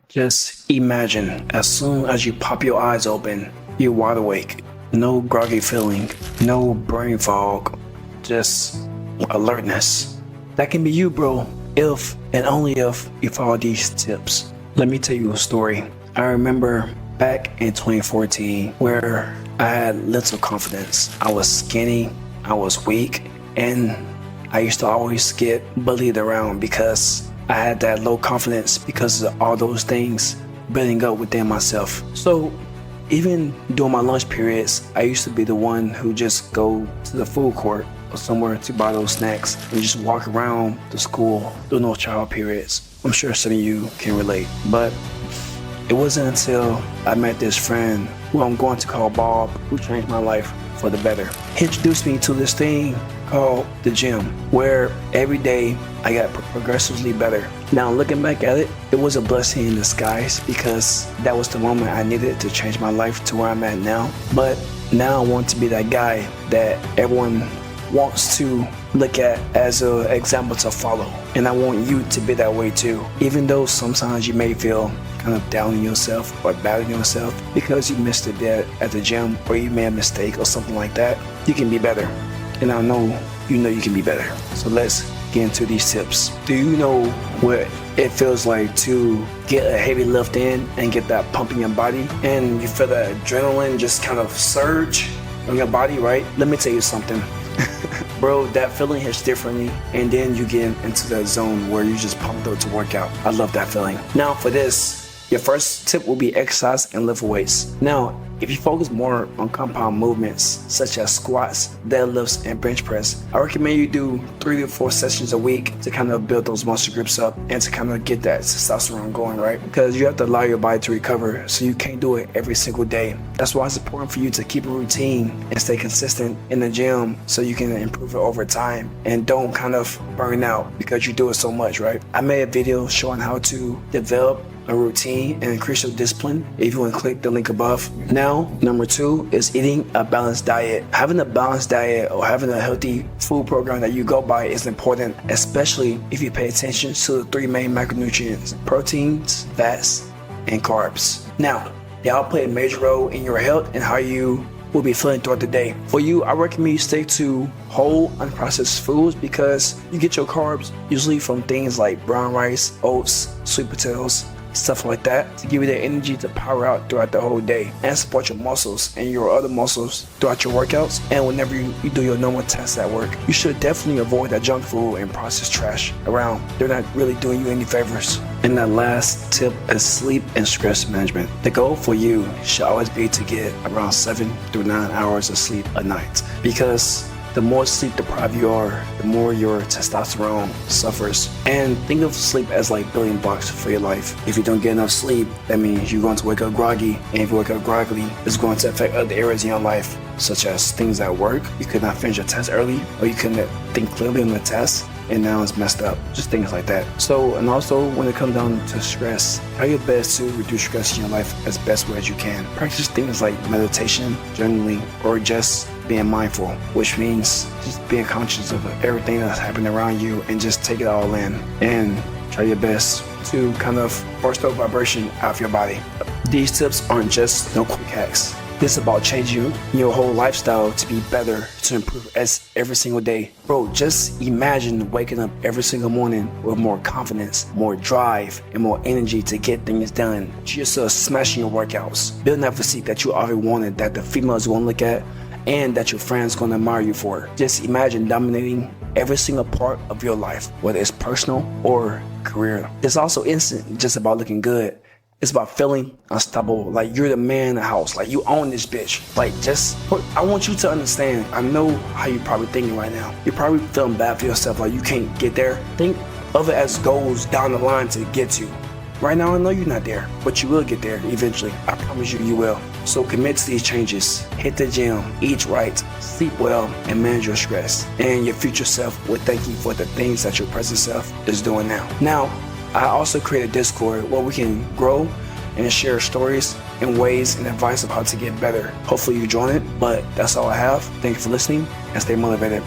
Just imagine, as soon as you pop your eyes open, you're wide awake. No groggy feeling, no brain fog, just alertness. That can be you, bro, if and only if you follow these tips. Let me tell you a story. I remember back in 2014 where I had little confidence. I was skinny, I was weak, and I used to always get bullied around because I had that low confidence because of all those things building up within myself. So even during my lunch periods, I used to be the one who just go to the food court or somewhere to buy those snacks and just walk around the school during those child periods. I'm sure some of you can relate, but it wasn't until I met this friend who I'm going to call Bob, who changed my life for the better. He introduced me to this thing called the gym, where every day I got progressively better. Now looking back at it, it was a blessing in disguise because that was the moment I needed to change my life to where I'm at now. But now I want to be that guy that everyone wants to look at as an example to follow. And I want you to be that way too. Even though sometimes you may feel kind of down on yourself or bad on yourself because you missed a day at the gym or you made a mistake or something like that, you can be better. And I know you can be better. So let's get into these tips. Do you know what it feels like to get a heavy lift in and get that pump in your body and you feel that adrenaline just kind of surge in your body, right? Let me tell you something. Bro, that feeling hits differently, and then you get into that zone where you just pumped up to work out. I love that feeling. Now for this, your first tip will be exercise and lift weights. Now, if you focus more on compound movements such as squats, deadlifts, and bench press, I recommend you do 3 to 4 sessions a week to kind of build those muscle groups up and to kind of get that testosterone going, right? Because you have to allow your body to recover, so you can't do it every single day. That's why it's important for you to keep a routine and stay consistent in the gym so you can improve it over time and don't kind of burn out because you do it so much, right? I made a video showing how to develop a routine and increase your discipline if you want to click the link above. Now, number 2 is eating a balanced diet. Having a balanced diet or having a healthy food program that you go by is important, especially if you pay attention to the 3 main macronutrients: proteins, fats, and carbs. Now, they all play a major role in your health and how you will be feeling throughout the day. For you, I recommend you stick to whole unprocessed foods because you get your carbs usually from things like brown rice, oats, sweet potatoes, stuff like that, to give you the energy to power out throughout the whole day and support your muscles and your other muscles throughout your workouts. And whenever you do your normal tasks at work, you should definitely avoid that junk food and processed trash around. They're not really doing you any favors. And that last tip is sleep and stress management. The goal for you should always be to get around 7 to 9 hours of sleep a night, because the more sleep deprived you are, the more your testosterone suffers. And think of sleep as like building blocks for your life. If you don't get enough sleep, that means you're going to wake up groggy. And if you wake up groggy, it's going to affect other areas in your life, such as things at work. You could not finish your test early, or you couldn't think clearly on the test, and now it's messed up. Just things like that. So, and also when it comes down to stress, try your best to reduce stress in your life as best way as you can. Practice things like meditation, journaling, or just being mindful, which means just being conscious of everything that's happening around you and just take it all in and try your best to kind of force the vibration out of your body. These tips aren't just no quick hacks. This is about changing your whole lifestyle to be better, to improve as every single day. Bro, just imagine waking up every single morning with more confidence, more drive, and more energy to get things done. Just smashing your workouts, building that physique that you already wanted, that the females want to look at, and that your friends gonna admire you for. Just imagine dominating every single part of your life, whether it's personal or career. It's also instant just about looking good. It's about feeling unstoppable, like you're the man in the house, like you own this bitch. Like I want you to understand, I know how you're probably thinking right now. You're probably feeling bad for yourself, like you can't get there. Think of it as goals down the line to get to. Right now, I know you're not there, but you will get there eventually. I promise you, you will. So commit to these changes. Hit the gym, eat right, sleep well, and manage your stress. And your future self will thank you for the things that your present self is doing now. Now, I also created a Discord where we can grow and share stories and ways and advice of how to get better. Hopefully you join it, but that's all I have. Thank you for listening and stay motivated.